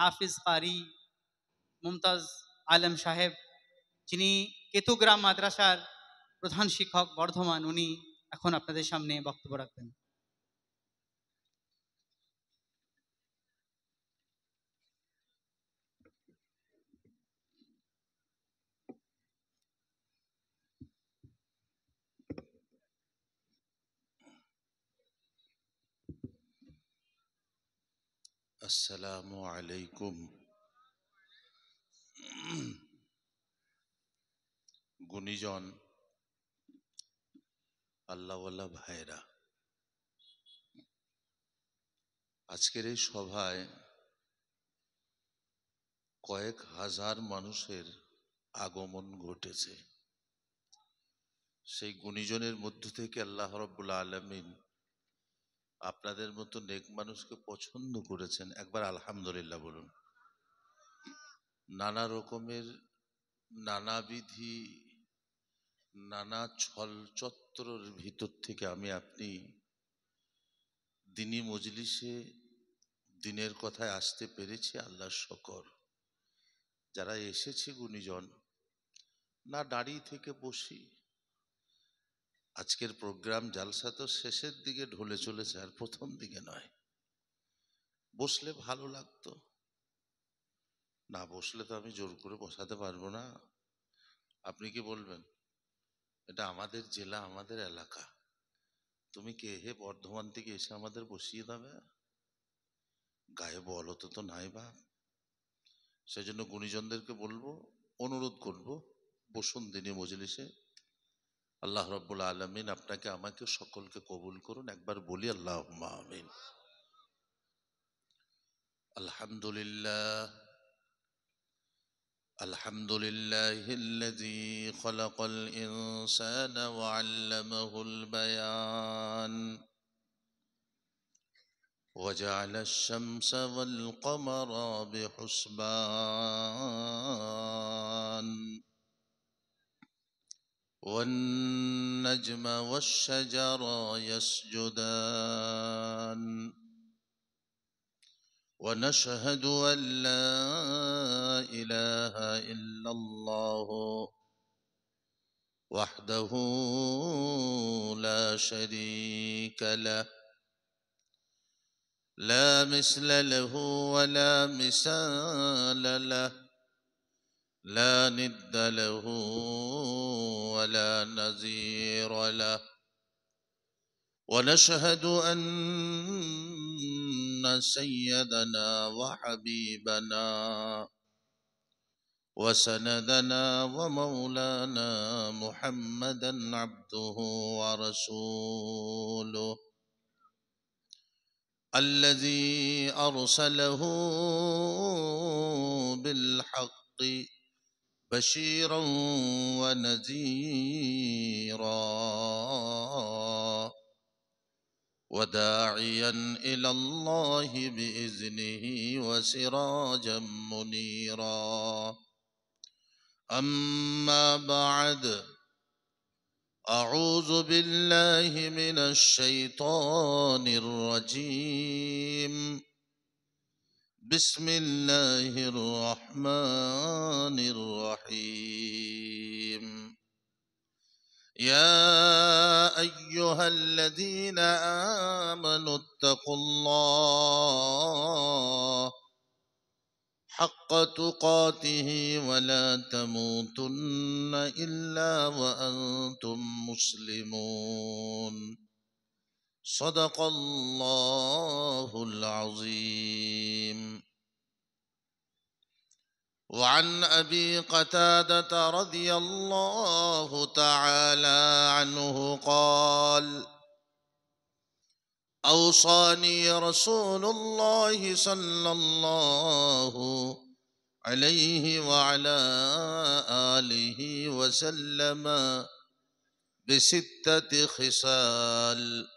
হাফিজ কারি মুমতাজ আলম সাহেব, যিনি কেতুগ্রাম মাদ্রাসার প্রধান শিক্ষক বর্ধমান, উনি এখন আপনাদের সামনে বক্তব্য রাখবেন। আসসালামু আলাইকুম। গুণীজন আল্লাহওয়ালা ভাইরা, আজকের এই সভায় কয়েক হাজার মানুষের আগমন ঘটেছে। সেই গুণীজনের মধ্য থেকে আল্লাহ রাব্বুল আলামিন আপনাদের মতো নেক মানুষকে পছন্দ করেছেন। একবার আলহামদুলিল্লাহ বলুন। নানা রকমের নানাবিধি নানা ছল চত্বরের ভিতর থেকে আমি আপনি দিনী মজলিসে দিনের কথায় আসতে পেরেছি, আল্লাহর শকর। যারা এসেছি গুণীজন, না দাঁড়িয়ে থেকে বসি, আজকের প্রোগ্রাম জালসা তো শেষের দিকে ঢলে চলেছে, আর প্রথম দিকে নয়। বসলে ভালো লাগতো, না বসলে তো আমি জোর করে বসাতে পারবো না। আপনি কি বলবেন? এটা আমাদের জেলা, আমাদের এলাকা, তুমি কে হে বর্ধমান থেকে এসে আমাদের বসিয়ে দেবে? গায়ে বল তো নাই বা। সেজন্য গুণীজনদেরকে বলবো, অনুরোধ করব, বসুন দিনী মজলিসে। আল্লাহ রাব্বুল আলামিন আপনাকে আমাকে সকলকে কবুল করুন। একবার বলি আল্লাহুম্মা আমিন। আলহামদুলিল্লাহ, আলহামদুলিল্লাহিল্লাযী খলাকাল ইনসানা ওয়া আল্লামাহুল বায়ান ওয়া জাআলাশ শামসা ওয়াল কমারা বিহুসবান والنجم والشجر يسجدان ونشهد أن لا إله إلا الله وحده لا شريك له، لا مثل له ولا مثال له، لا ند له ولا نظير له. ونشهد أن سيدنا وحبيبنا وسندنا ومولانا محمدا عبده ورسوله الذي أرسله بالحق بشيرا ونذيرا وداعيا إلى الله بإذنه وسراجا منيرا. أما بعد، أعوذ بالله من الشيطان الرجيم. بسم الله الرحمن الرحيم. يا أيها الذين آمنوا اتقوا الله حق تقاته ولا تموتن إلا وأنتم مسلمون. صدق الله العظيم. وعن أبي قتادة رضي الله تعالى عنه قال: أوصاني رسول الله صلى الله عليه وعلى آله وسلم بستة خصال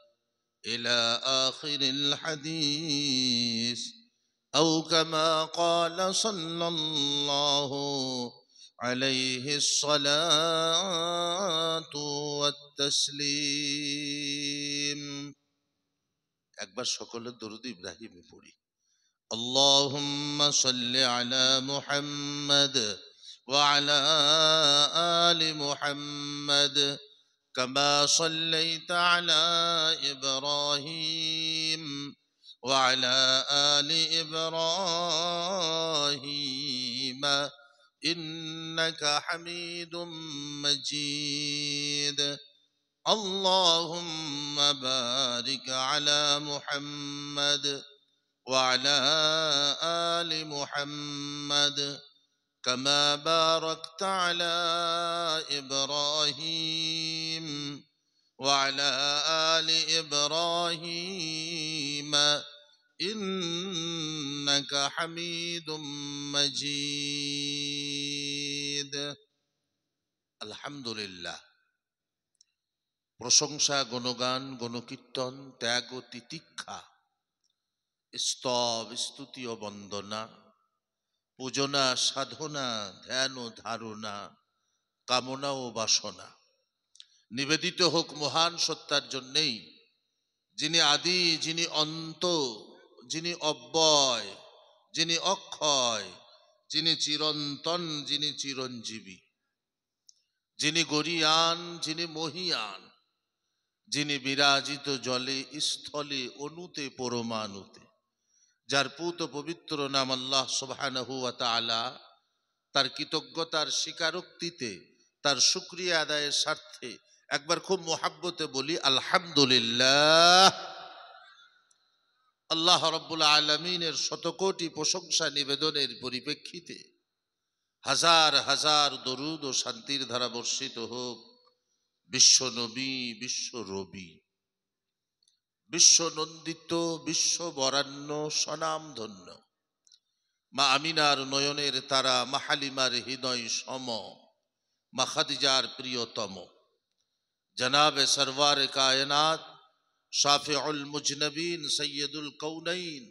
إلى آخر الحديث، أو كما قال صلى الله عليه الصلاة والتسليم. একবার সকলের দরুদ ইব্রাহিমে পড়ি। اللهم صل على محمد وعلى آل محمد كما صليت على إبراهيم وعلى آل إبراهيم إنك حميد مجيد اللهم بارك على محمد وعلى آل محمد كما باركت على إبراهيم وعلى آل إبراهيم إنك حميد مجيد الحمد لله প্রশংসা গুণগান গণকীর্তন ত্যাগ ও তিতিক্ষা স্তব স্তুতি ও বন্দনা পূজনা সাধনা ধ্যান ও ধারণা কামনা ও বাসনা নিবেদিত হোক মহান সত্তার জন্যেই, যিনি আদি, যিনি অন্ত, যিনি অব্যয়, যিনি অক্ষয়, যিনি চিরন্তন, যিনি চিরঞ্জীবী, যিনি গরিয়ান, যিনি মহিয়ান, যিনি বিরাজিত জলে স্থলে অনুতে পরমাণুতে, যার পূত পবিত্র নাম আল্লাহ সুবহানাহু ওয়া তাআলা, তার কৃতজ্ঞতার স্বীকারোক্তিতে, তার শুকরিয়া আদায়ের স্বার্থে একবার খুব মোহাব্বতে বলি আলহামদুলিল্লাহ। আল্লাহ রাব্বুল আলামিনের শতকোটি প্রশংসা নিবেদনের পরিপ্রেক্ষিতে হাজার হাজার দরুদ ও শান্তির ধারা বর্ষিত হোক বিশ্ব নবী, বিশ্ব রবি, বিশ্ব নন্দিত, বিশ্ব বরান্য, স্বনামধন্য মা আমিনার নয়নের তারা, মা হালিমার হৃদয় সম, মা খাদিজার প্রিয়তম, জনাবে সরওয়ার কায়নাত, শাফিউল মুজনবিন, সৈয়দুল কৌনাইন,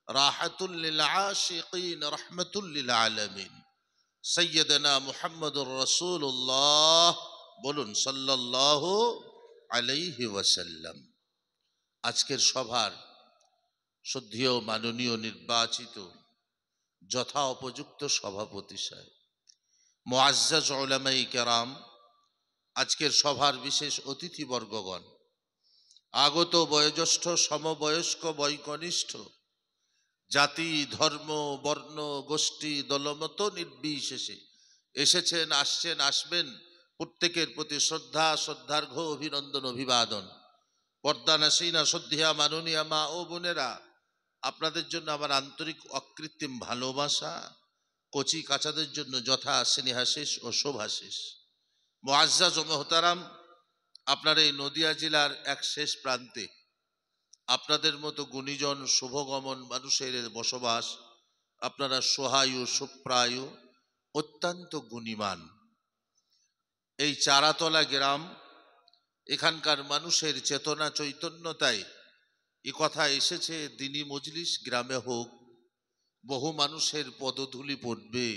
রাহাতুল লিল আশিকিন, রহমাতুল লিল আলামিন, সৈয়দনা মুহাম্মদুর রাসূলুল্লাহ, বলুন সাল্লাল্লাহু আলাইহি ওয়াসাল্লাম। আজকের সভার শ্রদ্ধেয় মাননীয় নির্বাচিত যথা উপযুক্ত সভাপতি সাহেব, মুআজ্জাজ উলামায়ে কেরাম, আজকের সভার বিশেষ অতিথিবর্গগণ, আগত বয়োজ্যেষ্ঠ, সমবয়স্ক, বয়কনিষ্ঠ, জাতি, ধর্ম, বর্ণ, গোষ্ঠী, দলমত নির্বিশেষে এসেছেন, আসছেন, আসবেন, প্রত্যেকের প্রতি শ্রদ্ধা, শ্রদ্ধার্ঘ্য, অভিনন্দন, অভিবাদন। পর্দানাসীনা শ্রদ্ধেয়া মাননীয়া মা ও বোনেরা, আপনাদের জন্য আমার আন্তরিক অকৃত্রিম ভালোবাসা, কচি কাচাদের জন্য যথা স্নেহাশিস ও শোভাশিস। মুআজ্জাজ ও মোহতারাম, আপনার এই নদিয়া জেলার এক শেষ প্রান্তে আপনাদের মতো গুণীজন শুভগমন মানুষের বসবাস। আপনারা সহায়ু, সুপ্রায়ু, অত্যন্ত গুণীমান। এই চারাতলা গ্রাম, এখানকার মানুষের চেতনা চৈতন্যতায় এ কথা এসেছে, দিনী মজলিস গ্রামে হোক, বহু মানুষের পদধূলি পড়বে,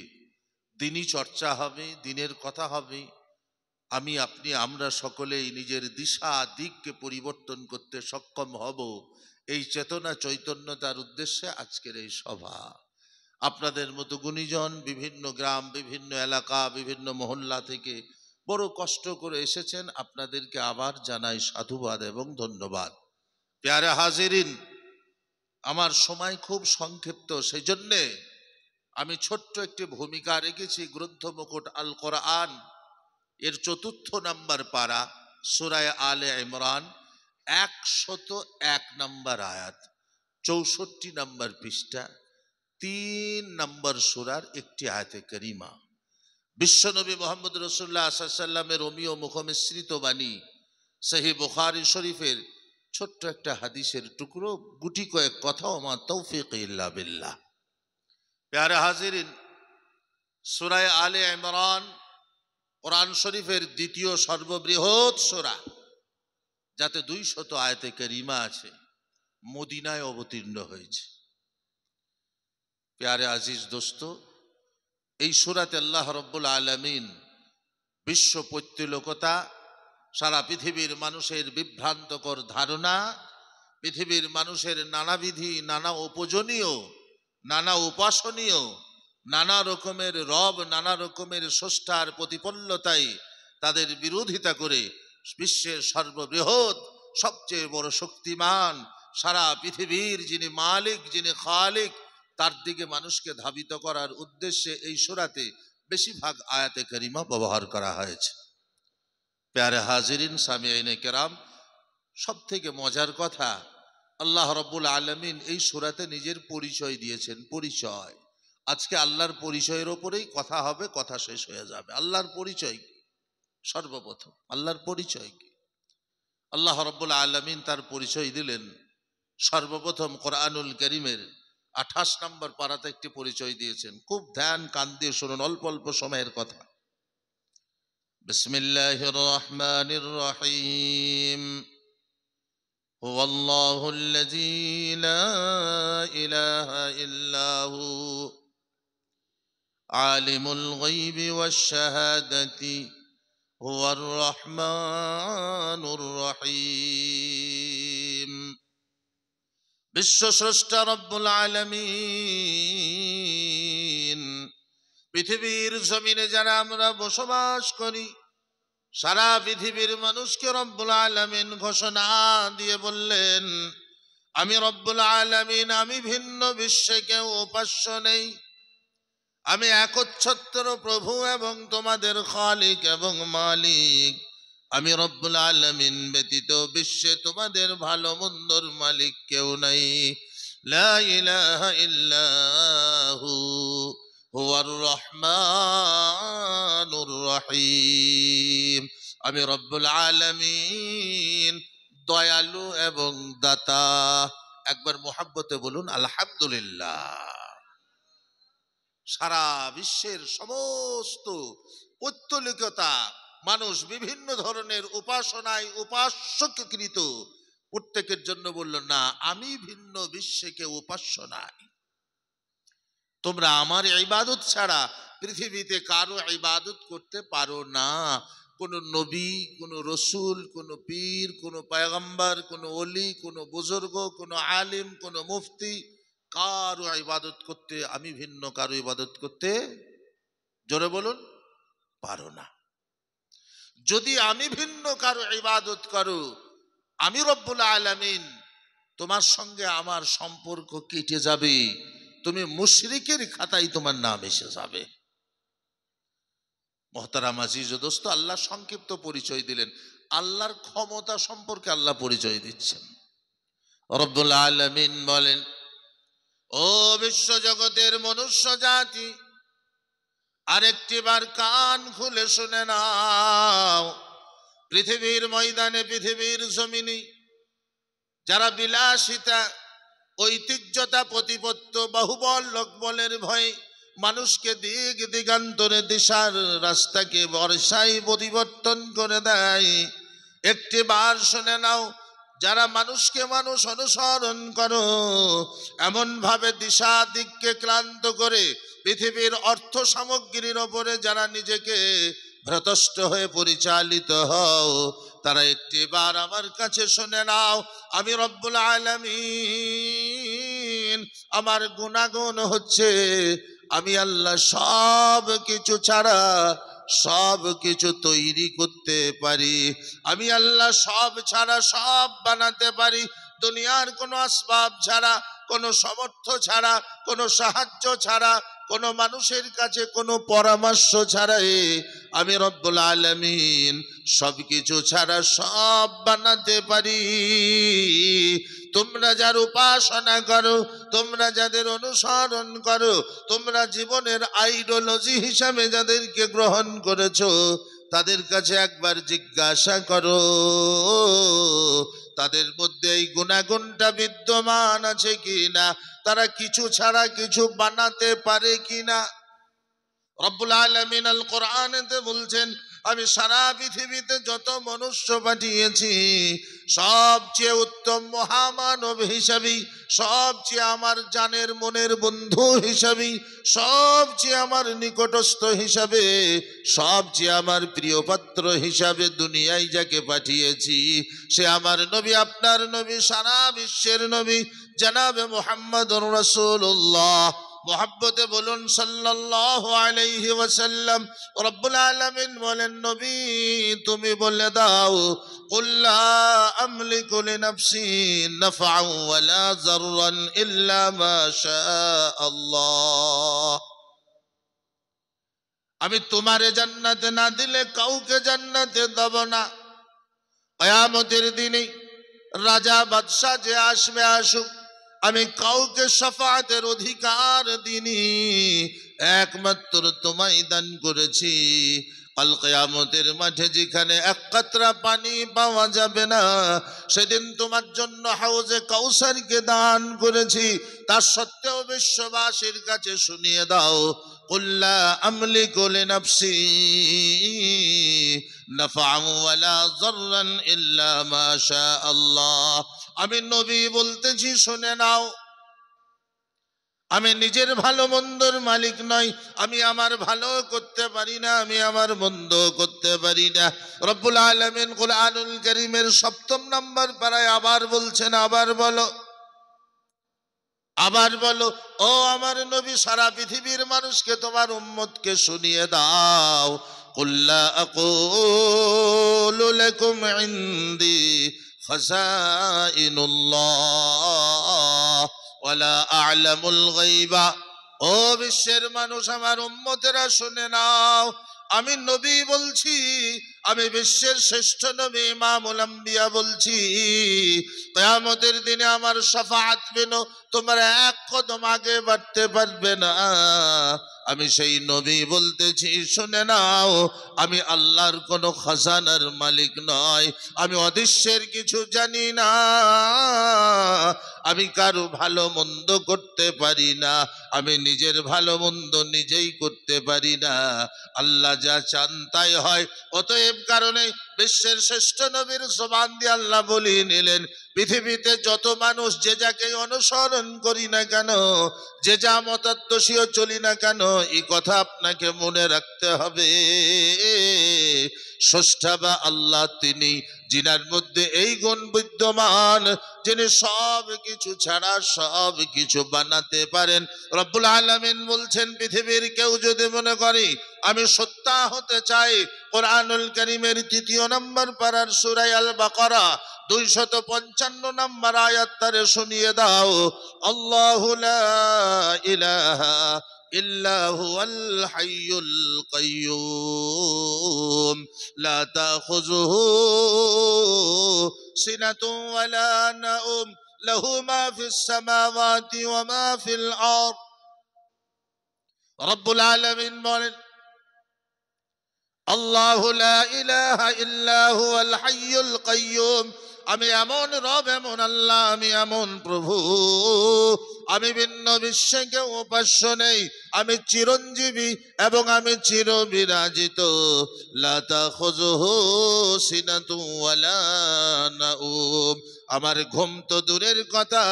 দিনী চর্চা হবে, দিনের কথা হবে। আমি, আপনি, আমরা সকলেই নিজের দিশা দিককে পরিবর্তন করতে সক্ষম হব, এই চেতনা চৈতন্যতার উদ্দেশ্যে আজকের এই সভা। আপনাদের মতো গুণীজন বিভিন্ন গ্রাম, বিভিন্ন এলাকা, বিভিন্ন মহল্লা থেকে বড় কষ্ট করে এসেছেন, আপনাদেরকে আবার জানাই সাধুবাদ এবং ধন্যবাদ। প্যারে হাজিরিন, আমার সময় খুব সংক্ষিপ্ত, সেই জন্যে আমি ছোট্ট একটি ভূমিকা রেখেছি। গ্রন্থ মুকুট আল কোরআন এর ৪র্থ নম্বর পারা, সূরা আলে ইমরান, ১০১ নম্বর আয়াত, ৬৪ নম্বর পৃষ্ঠা, ৩ নম্বর সূরার একটি আয়াতে কারিমা। বিশ্বনবী মুহাম্মদ রাসূলুল্লাহ সাল্লাল্লাহু আলাইহি ওয়াসাল্লামের অমীয় মুখমিশ্রিত বাণী, সহিহ বুখারী শরীফের ছোট্ট একটা হাদিসের টুকরো, গুটি কয়েক কথা। ওমা তৌফিক ইল্লা বিল্লাহ। প্যারে হাজিরিন, সূরা আলে ইমরান কোরআন শরীফের দ্বিতীয় সর্ববৃহৎ সূরা, যাতে ২০০ আয়াতে কারিমা আছে, মদিনায় অবতীর্ণ হয়েছে। প্যারে আজিজ দোস্ত, এই সূরাতে আল্লাহ রাব্বুল আলামিন বিশ্ব পৈতৃকতা, সারা পৃথিবীর মানুষের বিভ্রান্তকর ধারণা, পৃথিবীর মানুষের নানাবিধি, নানা উপজনীয় নানা উপাসনীয়, নানা রকমের রব, নানা রকমের স্রষ্টার প্রতিপন্নতায় তাদের বিরোধিতা করে বিশ্বের সর্ববৃহৎ সবচেয়ে বড় শক্তিমান সারা পৃথিবীর যিনি মালিক, যিনি খালিক, তার দিকে মানুষকে ধাবিত করার উদ্দেশ্যে এই সূরাতে বেশিরভাগ আয়াতে কারিমা ব্যবহার করা হয়েছে। প্যারে হাজিরিন, সামিঈনে কেরাম, সব থেকে মজার কথা, আল্লাহ রাব্বুল আলামিন এই সূরাতে নিজের পরিচয় দিয়েছেন। পরিচয়, আজকে আল্লাহর পরিচয়ের ওপরেই কথা হবে, কথা শেষ হয়ে যাবে। আল্লাহর পরিচয় সর্বপ্রথম, আল্লাহর পরিচয় কি? আল্লাহ রাব্বুল আলামিন তার পরিচয় দিলেন সর্বপ্রথম কোরআনুল কারীমের 28 নম্বর পারাতে একটি পরিচয় দিয়েছেন। খুব ধ্যান কান দিয়ে শুনুন, অল্প অল্প সময়ের কথা। বিসমিল্লাহির রহমানির রহিম। হুয়াল্লাহু আল্লাযী লা ইলাহা ইল্লা হু আলিমুল গায়বি ওয়াশ শাহাদাতি হুয়ার রহমানুর রহিম। বিশ্বস্রষ্টা রব্বুল আলামিন, পৃথিবীর জমিনে যারা আমরা বসবাস করি, সারা পৃথিবীর মানুষকে রব্বুল আলামিন ঘোষণা দিয়ে বললেন, আমি রব্বুল আলামিন, আমি ভিন্ন বিশ্বে কেউ উপাস্য নেই, আমি একচ্ছত্র প্রভু এবং তোমাদের খালিক এবং মালিক। আমি রব্বুল আলামিন ব্যতীত বিশ্বে তোমাদের ভালো মন্দর মালিক কেউ নাই। লা ইলাহা ইল্লাহু হুয়ার রহমানুর রহিম। আমি রব্বুল আলামিন দয়ালু এবং দাতা। একবার মুহাব্বতে বলুন আলহামদুলিল্লাহ। সারা বিশ্বের সমস্ত পৌত্তলিকতা, মানুষ বিভিন্ন ধরনের উপাসনায় উপাস্যকৃত, প্রত্যেকের জন্য বলল, না, আমি ভিন্ন বিশ্বে কেউ উপাস্য নাই। তোমরা আমার ইবাদত ছাড়া পৃথিবীতে কারো ইবাদত করতে পারো না। কোনো নবী, কোনো রসুল, কোনো পীর, কোনো পয়গম্বর, কোনো ওলি, কোনো বুজুর্গ, কোনো আলিম, কোনো মুফতি, কারো ইবাদত করতে, আমি ভিন্ন কারো ইবাদত করতে, জোরে বলুন, পারো না। যদি আমি ভিন্ন কারো ইবাদত করো, আমি রব্বুল আলামিন, তোমার সঙ্গে আমার সম্পর্ক কেটে যাবে, তুমি মুশরিকের খাতায় তোমার নাম এসে যাবে। মুহতারাম আজিজ ও দোস্ত, আল্লাহ সংক্ষিপ্ত পরিচয় দিলেন। আল্লাহর ক্ষমতা সম্পর্কে আল্লাহ পরিচয় দিচ্ছেন। রব্বুল আলামিন বলেন, ও বিশ্ব জগতের মনুষ্য জাতি, আরেকটি বার কান খুলে শুনে নাও। পৃথিবীর ময়দানে, পৃথিবীর জমিনে যারা বিলাসিতা, ঐতিহ্যতা, প্রতিপত্ত, বাহুবল, লোকবলের ভয়ে মানুষকে দিক দিগান্তরে দিশার রাস্তাকে বর্ষায় পরিবর্তন করে দেয়, একটি বার শুনে নাও, যারা মানুষকে মানুষ অনুসরণ করো, এমন ভাবে দিশা দিককে ক্লান্ত করে পৃথিবীর অর্থ সামগ্রীর ওপরে যারা নিজেকে ভ্রতষ্ট হয়ে পরিচালিত হও, তারা একটিবার আমার কাছে শুনে নাও, আমি রব্বুল আলামিন, আমার গুণাগুণ হচ্ছে আমি আল্লাহ সব কিছু ছাড়া সব কিছু তৈরি করতে পারি, আমি আল্লাহ সব ছাড়া সব বানাতে পারি। দুনিয়ার কোনো আসবাব ছাড়া, কোনো সমর্থ ছাড়া, কোনো সাহায্য ছাড়া, কোনো মানুষের কাছে কোনো পরামর্শ ছাড়াই আমি রব্বুল আলামিন সব কিছু ছাড়া সব বানাতে পারি। তোমরা যার উপাসনা করো, তোমরা যাদের অনুসরণ করো, তোমরা জীবনের আইডিওলজি হিসাবে যাদেরকে গ্রহণ করেছো, তাদের কাছে একবার জিজ্ঞাসা করো, তাদের মধ্যে এই গুণাগুণটা বিদ্যমান আছে কিনা, তারা কিছু ছাড়া কিছু বানাতে পারে কিনা। রব্বুল আলামিন আল কোরআনেতে বলছেন, আমি সারা পৃথিবীতে যত মনুষ্য পাঠিয়েছি সবচেয়ে উত্তম মহামানব হিসাবে, সবচেয়ে আমার জানের মনের বন্ধু হিসাবে, সবচেয়ে আমার নিকটস্থ হিসাবে, সবচেয়ে আমার প্রিয় পাত্র হিসাবে দুনিয়ায় যাকে পাঠিয়েছি সে আমার নবী, আপনার নবী, সারা বিশ্বের নবী জনাবে মুহাম্মদুর রাসূলুল্লাহ। মোহাব্বতে বলুন সাল্লাল্লাহু আলাইহি ওয়াসাল্লাম। রব্বুল আলামিন বলেন, নবী তুমি বলে দাও, কুল লা আমলিকু লিনাফসি নাফআন ওয়ালা যাররান ইল্লা মা শাআল্লাহ। আমি তোমারে জান্নাতে না দিলে কাউকে জান্নাতে দেব না। কিয়ামতের দিনে রাজা বাদশা যে আসবে আসুক, আমি কাউকে শাফাআতের অধিকার দিইনি, একমাত্র তোমায় দান করেছি। কাল কিয়ামতের মাঠে যেখানে এক কাতরা পানি পাওয়া যাবে না, সেদিন তোমার জন্য হাউজে কাউসারকে দান করেছি। তার সত্ত্বেও বিশ্ববাসীর কাছে শুনিয়ে দাও, কুল লা আমলিকু লিনাফসি নাফআন ওয়ালা যাররান ইল্লা মা শাআল্লাহ। আমি নবী বলতেছি, শুনে নাও, আমি নিজের ভালো মন্দর মালিক নই। আমি আমার ভালো করতে পারি না, আমি আমার মন্দ করতে পারি না। রব্বুল আলামিন কুরআনুল কারীমের 7 নম্বর পারায় আবার বলছেন, আবার বলো, আবার বলো, ও আমার নবী সারা পৃথিবীর মানুষকে, তোমার উম্মতকে শুনিয়ে দাও, কুল লা আকুলু লাকুম ইনদি খাযাইনুল্লাহ ওয়ালা আ'লামুল গায়বা। ও বিশ্বের মানুষ, আমার উম্মতেরা শুনে নাও, আমি নবী বলছি, আমি বিশ্বের শ্রেষ্ঠ নবী ইমামুল আম্বিয়া বলছি, কিয়ামতের দিনে আমার শাফাআত বিনা তোমরা এক কদম আগে বাড়তে পারবে না। আমি সেই নবী বলতেছি, শুনে নাও, আমি আল্লাহর কোনো খাজানার মালিক নয়, আমি অদৃশ্যের কিছু জানি না, আমি কারো ভালো মন্দ করতে পারি না, আমি নিজের ভালো মন্দ নিজেই করতে পারি না, আল্লাহ যা চান তাই হয়। অতএব কারণে বিশ্বের শ্রেষ্ঠ নবীর জবান দিয়ে আল্লাহ বলিয়ে নিলেন, পৃথিবীতে যত মানুষ যে যাকে অনুসরণ করি না কেন, যে যা মতাদর্শীয় চলি না কেন, এই কথা আপনাকে মনে রাখতে হবে, স্রষ্টা বা আল্লাহ তিনি, যিনার মধ্যে এই গুণ বিদ্যমান, যিনি সব কিছু ছাড়া সব কিছু বানাতে পারেন। রব্বুল আলামিন বলছেন, পৃথিবীর কেউ যদি মনে করে আমি সত্তা হতে চাই, কোরআনুল কারীমের 3 নম্বর পারার সূরা আল বাকারা 255 নম্বর আয়াত তারে শুনিয়ে দাও, আল্লাহু লা ইলাহা ইল্লা হুয়াল হাইয়ুল কাইয়্যুম লা তাখুযুহু সিনাতুন ওয়ালা নাওম লাহু মা ফিস সামাওয়াতি ওয়া মা ফিল আরদ। রব্বুল আলামিন বলেন, আল্লাহু লা ইলাহা ইল্লা হুয়াল হাইয়ুল কাইয়্যুম, আমি এমন রব, এমন আল্লাহ, আমি এমন প্রভু, আমি ভিন্ন বিশ্বে কেউ উপাস্য নেই, আমি চিরঞ্জীবী এবং আমি চিরবিরাজিত। লা তাখুযুহু সিনাতুন ওয়ালা নাওম, আমার ঘুম তো দূরের কথা,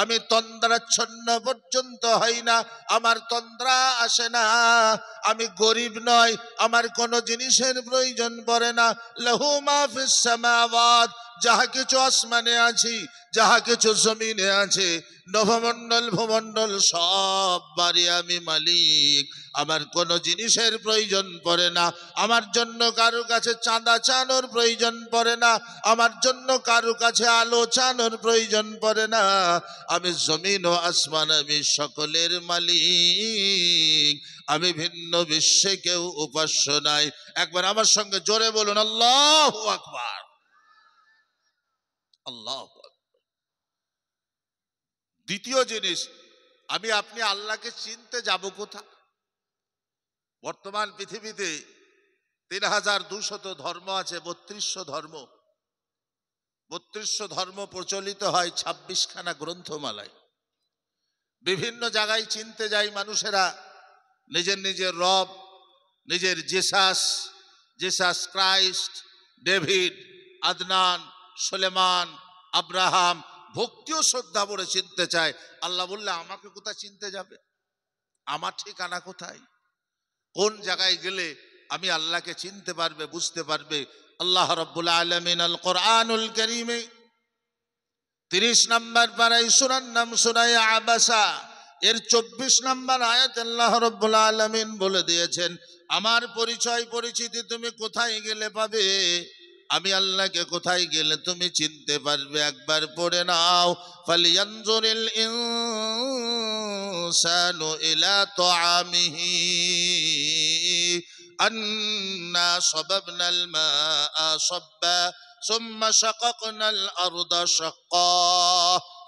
আমি তন্দ্রাচ্ছন্ন পর্যন্ত হই না, আমার তন্দ্রা আসে না, আমি গরিব নয়, আমার কোনো জিনিসের প্রয়োজন পড়ে না। লাহু মা ফিস সামাওয়াত, যাহা কিছু আসমানে আছে, যাহা কিছু জমিনে আছে, নভমণ্ডল ভূমণ্ডল সব বাড়ি আমি মালিক, আমার কোনো জিনিসের প্রয়োজন পড়ে না, আমার জন্য কারো কাছে চাঁদা চানোর প্রয়োজন পড়ে না, আমার জন্য কারো কাছে আলো চানোর প্রয়োজন পড়ে না, আমি জমিন ও আসমান, আমি সকলের মালিক, আমি ভিন্ন বিশ্বে কেউ উপাস্য নাই। একবার আমার সঙ্গে জোরে বলুন, আল্লাহু আকবার, আল্লাহু আকবার। দ্বিতীয় জিনিস, আমি আপনি আল্লাহকে চিনতে যাব কোথায়? বর্তমান পৃথিবীতে 3200 ধর্ম আছে, 3200 ধর্ম, 3200 ধর্ম প্রচলিত হয় 26খানা গ্রন্থমালায়। বিভিন্ন জায়গায় চিনতে যায় মানুষেরা নিজের নিজের রব, নিজের Jesus, Jesus Christ, David, Adnan, Suleiman, Abraham, ভক্তি ও শ্রদ্ধা ভরে চিনতে চায়। আল্লাহ বললে আমাকে কোথায় চিনতে যাবে? আমার ঠিকানা কোথায়? কোন জায়গায় গেলে আমি আল্লাহকে চিনতে পারবে, বুঝতে পারবে? আল্লাহ রাব্বুল আলামিন আল কোরআনুল কারীমে 30 নম্বর পারায় সূরার নাম সূরা আবাসা, এর 24 নম্বর আয়াত আল্লাহ রাব্বুল আলামিন বলে দিয়েছেন, আমার পরিচয় পরিচিতি তুমি কোথায় গেলে পাবে, আমি আল্লাহকে কোথায় গেলে তুমি চিনতে পারবে। একবার পড়ে নাও, ফালিয়ানজুরিল ইনসানু ইলা তাআমিহি আন্না সাবাবনাল মাআ সাব্বা সুম্মা শাকাকনাল আরদা শাক্কা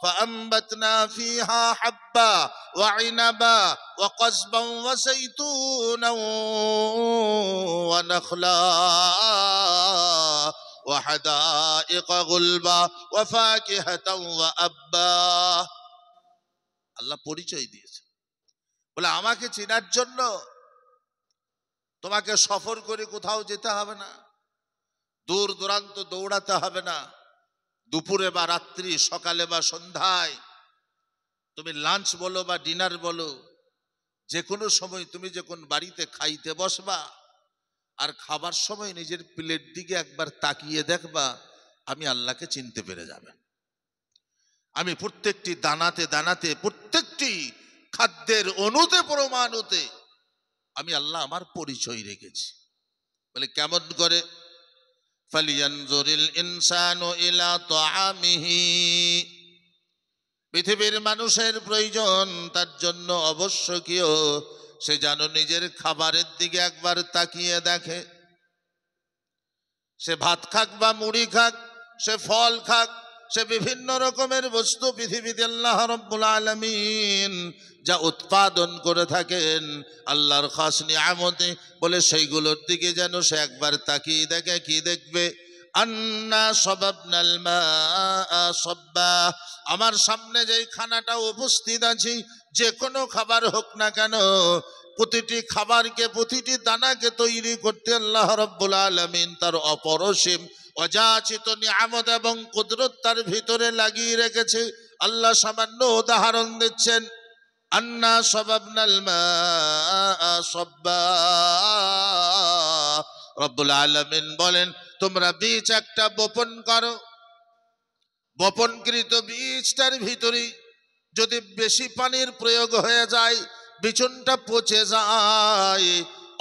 فأنبتنا فيها حبا وعنبا وقزبا وزيتونا ونخلا وحدائق غلبا وفاكهة وأبا। আল্লাহ পরিচয় দিয়েছে, বলে আমাকে চেনার জন্য তোমাকে সফর করে কোথাও যেতে হবে না, দূর দূরান্ত দৌড়াতে হবে না। দুপুরে বা রাত্রি, সকালে বা সন্ধ্যায়, তুমি লাঞ্চ বলো বা ডিনার বলো, যে কোনো সময় তুমি যখন বাড়িতে খাইতে বসবা আর খাবার সময় নিজের প্লেট দিকে একবার তাকিয়ে দেখবা, আমি আল্লাহকে চিনতে পেরে যাবে। আমি প্রত্যেকটি দানাতে দানাতে, প্রত্যেকটি খাদ্যের অণুতে পরমাণুতে আমি আল্লাহ আমার পরিচয় রেখেছি। বলে কেমন করে? ফালিয়ানজুরিল ইনসানু ইলা তাআমিহি, পৃথিবীর মানুষের প্রয়োজন, তার জন্য আবশ্যকীয় সে যেন নিজের খাবারের দিকে একবার তাকিয়ে দেখে। সে ভাত খাক বা মুড়ি খাক, সে ফল খাক, সে বিভিন্ন রকমের বস্তু পৃথিবীতে আল্লাহ রাব্বুল আলামিন যা উৎপাদন করে থাকেন আল্লাহর খাস নিয়ামতে, বলে সেইগুলোর দিকে যেন সে একবার তাকিয়ে দেখে। কি দেখবে? আন্না সাবাবনাল মাআ সাব্বা, আমার সামনে যেই খানাটা উপস্থিত আছে, যে কোনো খাবার হোক না কেন, প্রতিটি খাবারকে, প্রতিটি দানাকে তৈরি করতে আল্লাহ রাব্বুল আলামিন তার অপরসীম অযাচিত নিয়ামত এবং কুদরত তার ভিতরে লাগিয়ে রেখেছে। আল্লাহ সামান্য উদাহরণ দিচ্ছেন, আন্না সাবাবনাল মাআ সাব্বা। রব্বুল আলামিন বলেন, তোমরা বীজ একটা বপন করো, বপনকৃত বীজটার ভিতরে যদি বেশি পানির প্রয়োগ হয়ে যায়, বিচুনটা পচে যায়,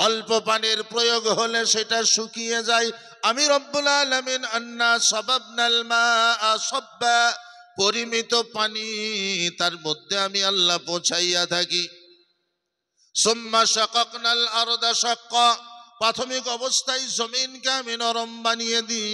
অল্প পানির প্রয়োগ হলে সেটা শুকিয়ে যায়। আমি রব্বুল আলামিন আন্না সাবাবনাল মাআ সাব্বা, পরিমিত পানি তার মধ্যে আমি আল্লাহ পৌঁছাইয়া থাকি। সুম্মা শাকাকনাল আরদা শাক্কা, প্রাথমিক অবস্থায় জমিনকে আমি নরম বানিয়ে দিই,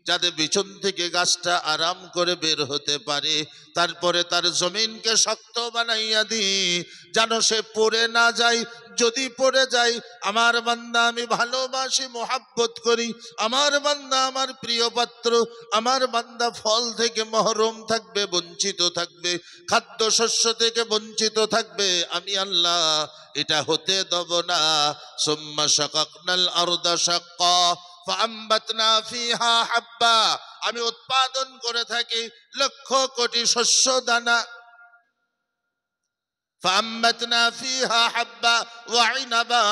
যাতে বিচন থেকে গাছটা আরাম করে বের হতে পারে। তারপরে তার জমিনকে শক্ত বানাইয়া দিই, যেন সে পড়ে না যায়। যদি পড়ে যায়, আমার বান্দা আমি ভালোবাসি, মোহাব্বত করি, আমার বান্দা আমার প্রিয় পাত্র, আমার বান্দা ফল থেকে মহরুম থাকবে, বঞ্চিত থাকবে, খাদ্য শস্য থেকে বঞ্চিত থাকবে। আমি আল্লাহ এটা হতে দেব না। সুম্মা শাকাকনাল আরদা শাক্কা ফাআমবাতনা ফিহা হাব্বা, আমি উৎপাদন করে থাকি লক্ষ কোটি শস্য দানা। ফাআমবাতনা ফিহা হাব্বা ওয়া ইনাবা,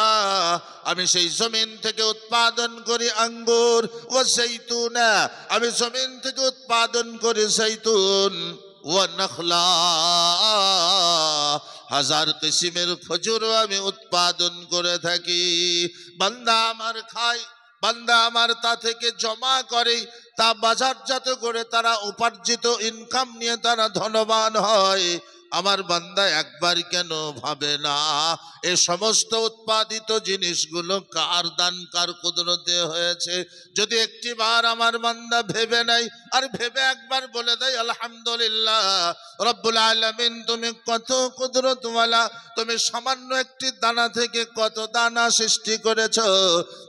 আমি সেই জমিন থেকে উৎপাদন করি আঙ্গুর, ওয়া যাইতুনা, আমি জমিন থেকে উৎপাদন করি জৈতুন, ওয়া নাখলা, হাজার কিসিমের খেজুরও আমি উৎপাদন করে থাকি। বান্দা আমার খায়, বান্দা আমার তা থেকে জমা করে, তা বাজারজাত করে তারা উপার্জিত ইনকাম নিয়ে তারা ধনবান হয়। আমার বান্দা একবার কেন ভাবে না এ সমস্ত উৎপাদিত জিনিসগুলো কার দান, কার কুদরতে হয়েছে? যদি একটি বার আমার বান্দা ভেবে নাই আর ভেবে একবার বলে দেয় আলহামদুলিল্লাহ, রব্বুল আলামিন তুমি কত কুদরতওয়ালা, তুমি সামান্য একটি দানা থেকে কত দানা সৃষ্টি করেছ।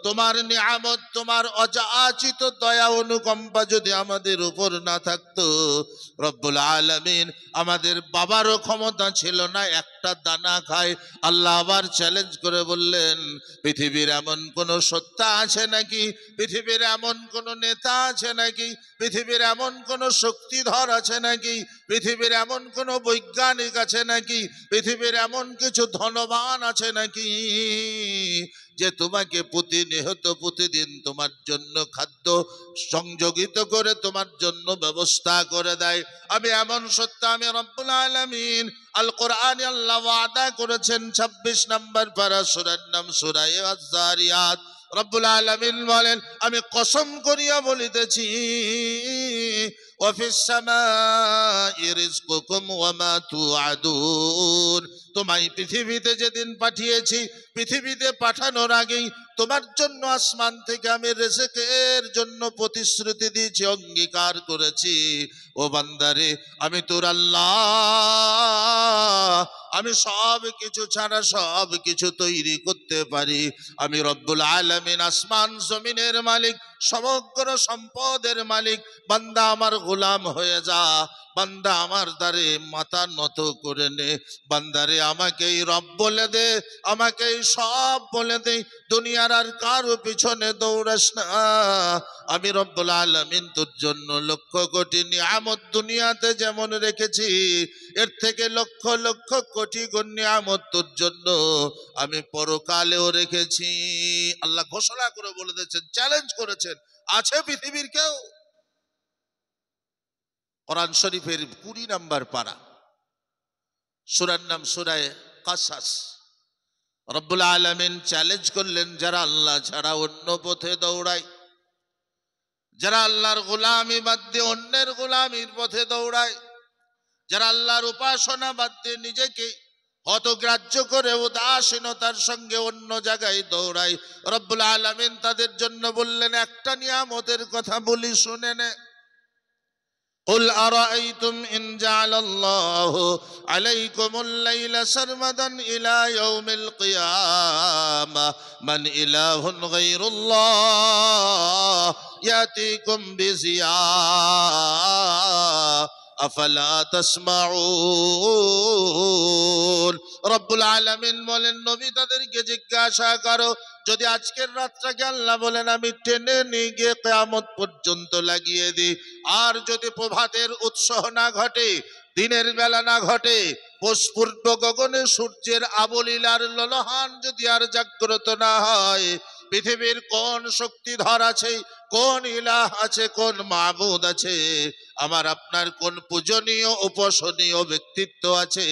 তোমার নিয়ামত, তোমার অযাচিত দয়া অনুকম্পা যদি আমাদের উপর না থাকতো, রব্বুল আলামিন আমাদের বাবার খাওয়ারও ক্ষমতা ছিল না, একটা দানা খায়। আল্লাহ আবার চ্যালেঞ্জ করে বললেন, পৃথিবীর এমন কোন সত্তা আছে নাকি, পৃথিবীর এমন কোন নেতা আছে নাকি, পৃথিবীর এমন কোন শক্তিধর আছে নাকি, পৃথিবীর এমন কোন বৈজ্ঞানিক আছে নাকি, পৃথিবীর এমন কিছু ধনবান আছে নাকি যে তোমাকে প্রতিনিয়ত প্রতিদিন তোমার জন্য খাদ্য সংযোজিত করে তোমার জন্য ব্যবস্থা করে দেয়। আমি এমন সত্য, আমি রব্বুল আলামিন। আল কোরআনে আল্লাহ ওয়াদা করেছেন 26 নম্বর পারা, সূরার নাম সূরা আয-যারিয়াত। রব্বুল আলামিন বলেন, আমি কসম করিয়া বলিতেছি, ওয়াফিস সামাই রিজকুকুম ওয়া মা তুআদুন। তোমায় পৃথিবীতে যেদিন পাঠিয়েছি, পৃথিবীতে পাঠানোর আগেই তোমার জন্য আসমান থেকে আমি রিজকের জন্য প্রতিশ্রুতি দিয়েছি, অঙ্গীকার করেছি। ও বান্দারে, আমি তোর আল্লাহ, আমি সব কিছু ছাড়া সব কিছু তৈরি করতে পারি। আমি রব্বুল আলামিন, আসমান জমিনের মালিক, সমগ্র সম্পদের মালিক। বান্দা আমার গোলাম হয়ে যা, বান্দা আমার দ্বারে মাথা নত করে নে, বান্দারে আমাকেই রব বলে দে, আমাকেই সব বলে দে। দুনিয়ার আর কারো পিছনে দৌড়াস না। আমি রব্বুল আলামিন তোর জন্য লক্ষ কোটি নিয়ামত দুনিয়াতে যেমন রেখেছি, এর থেকে লক্ষ লক্ষ কোটি গুণ নিয়ামত তোর জন্য আমি পরকালেও রেখেছি। আল্লাহ ঘোষণা করে বলে দিয়েছেন, চ্যালেঞ্জ করেছেন, আছে পৃথিবীর কেউ? কোরআন শরীফের 20 নম্বর পারা, সূরার নাম সূরা কাসাস। রব্বুল আলামিন চ্যালেঞ্জ করলেন, যারা আল্লাহ ছাড়া অন্য পথে দৌড়ায়, যারা আল্লাহর গোলামি বাদ দিয়ে অন্যের গোলামির পথে দৌড়ায়, যারা আল্লাহর উপাসনা বাদ দিয়ে নিজেকে হতগ্রাহ্য করে উদাসীনতার সঙ্গে অন্য জায়গায় দৌড়ায়, রব্বুল আলামিন তাদের জন্য বললেন, একটা নিয়ামতের কথা বলি, শুনে নে। قل أرأيتم إن جعل الله عليكم الليل سرمدا إلى يوم القيامة من إله غير الله يأتيكم بضياء أفلا تسمعون। রব্বুল আলামিন বলেন, নবী তাদেরকে জিজ্ঞাসা করো, যদি আজকের রাতটাকে আল্লাহ বলেন আমি টেনে নিয়ে গিয়ে কিয়ামত পর্যন্ত লাগিয়ে দিই, আর যদি প্রভাতের উৎসহ না ঘটে, দিনের বেলা না ঘটে, পূর্ব গগনে সূর্যের আবলীলার ললহান যদি আর জাগ্রত না হয়, পৃথিবীর কোন শক্তিধর আছে, কোন ইলাহ আছে, কোন মাবুদ আছে, আমার আপনার কোন পূজনীয় উপাসনীয় ব্যক্তিত্ব আছে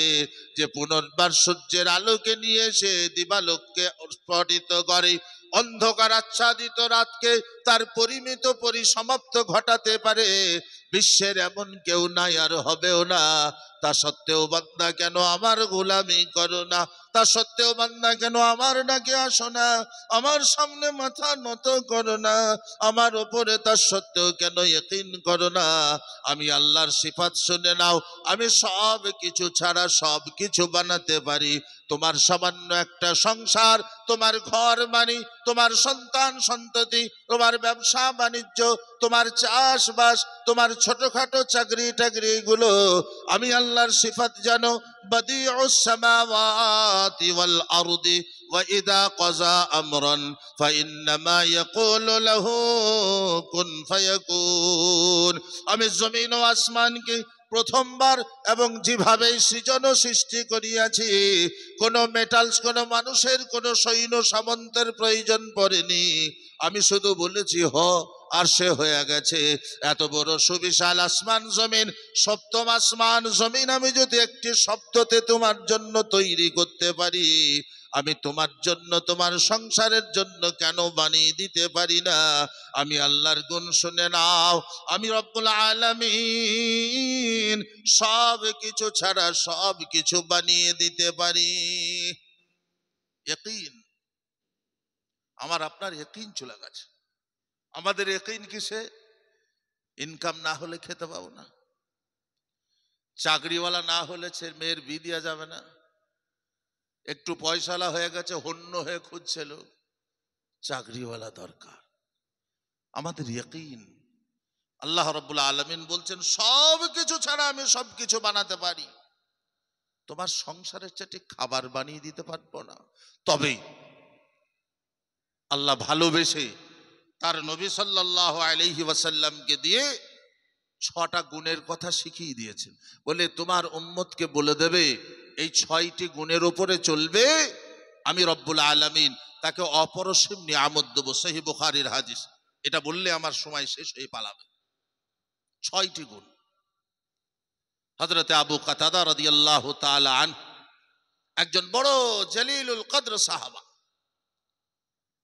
যে পুনর্বার সূর্যের আলোকে নিয়ে এসে দিবালোককে স্ফটিত করে, অন্ধকার আচ্ছাদিত রাতকে তার পরিমিত পরিসমাপ্ত ঘটাতে পারে? বিশ্বের এমন কেউ নাই, আর হবেও না। তা সত্ত্বেও বান্দা কেন আমার গোলামি করো না? তা সত্ত্বেও বান্দা কেন আমার ডাকে আসো না? আমার সামনে মাথা নত করো না? আমার ওপরে তা সত্ত্বেও কেন ইয়াকিন করো না? আমি আল্লাহর সিফাত শুনে নাও, আমি সব কিছু ছাড়া সব কিছু বানাতে পারি। তোমার সামান্য একটা সংসার, তোমার ঘর বাড়ি, তোমার সন্তান সন্ততি, তোমার ব্যবসা বাণিজ্য, তোমার চাষবাস, তোমার ছোটখাটো চাকরি টাকরি গুলো আমি আল্লাহর সিফাত জানো। বাদিউস সামাওয়াতি ওয়াল আরদি ওয়া ইযা ক্বাযা আমরান ফাইন্নামা ইয়াকুলু লাহু কুন ফায়াকুন। আমি জমিন ও আসমানকে প্রথমবার এবং যেভাবে সৃজন ও সৃষ্টি করিয়াছি, কোনো মেটালস, কোনো মানুষের, কোনো সৈন্য সামন্তের প্রয়োজন পড়েনি। আমি শুধু বলেছি হ, আর সে হয়ে গেছে। এত বড় সুবিশাল আসমান জমিন, সপ্তম আসমান জমিন আমি যদি একটি শব্দতে তোমার জন্য তৈরি করতে পারি, আমি তোমার জন্য, তোমার সংসারের জন্য কেন বানিয়ে দিতে পারি না? আমি আল্লাহর গুণ শুনে নাও, আমি রব্বুল আলামিন সব কিছু ছাড়া সব কিছু বানিয়ে দিতে পারি। ইয়াকিন, আমার আপনার ইয়াকিন চলে গেছে। আমাদের ইয়াকিন কিসে? ইনকাম না হলে খেতে পাবো না, চাকরিওয়ালা না হলে মেয়ের বিয়ে দেওয়া যাবে না, একটু পয়সাওয়ালা হয়ে গেছে, হন্য হয়ে খুঁজছিল, চাকরিওয়ালা দরকার। আমাদের ইয়াকিন। আল্লাহ রাব্বুল আলামিন বলছেন, সব কিছু ছাড়া আমি সব কিছু বানাতে পারি। তোমার সংসারের চারটি খাবার বানিয়ে দিতে পারবো না। তবে আল্লাহ ভালোবেসে তার নবী সাল্লাল্লাহু আলাইহি ওয়াসাল্লামকে দিয়ে 6টা গুণের কথা শিখিয়ে দিয়েছেন। বলে তোমার উম্মতকে বলে দেবে এই 6টি গুণের উপরে চলবে, আমি রব্বুল আলামিন তাকে অপরসীম নিয়ামত দেবো। সহিহ বুখারীর হাদিস। এটা বললে আমার সময় শেষ হয়ে পালাবে। 6টি গুণ। হযরতে আবু কাতাদা রাদিয়াল্লাহু তাআলা আনহু একজন বড় জলিলুল কদর সাহাবা।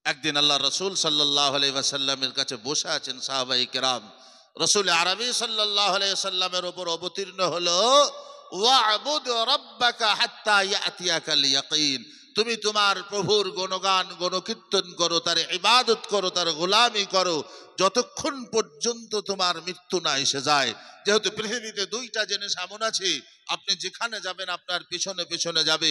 একদিন আল্লাহ রাসূল সাল্লাল্লাহু আলাইহি ওয়াসাল্লামের কাছে বসে আছেন সাহাবায়ে কেরাম। রাসূল আরবি সাল্লাল্লাহু আলাইহি ওয়াসাল্লামের উপর অবতীর্ণ হলো ওয়া'বুদ রাব্বাকা হাত্তা ইয়াতিয়াকাল ইয়াকিন। তুমি তোমার প্রভুর গুণগান গুণকীর্তন করো, তার ইবাদত করো, তার গোলামি করো যতক্ষণ পর্যন্ত তোমার মৃত্যু না এসে যায়। যেহেতু পৃথিবীতে 2টা জিনিস এমন আছে, আপনি যেখানে যাবেন আপনার পিছনে পিছনে যাবে।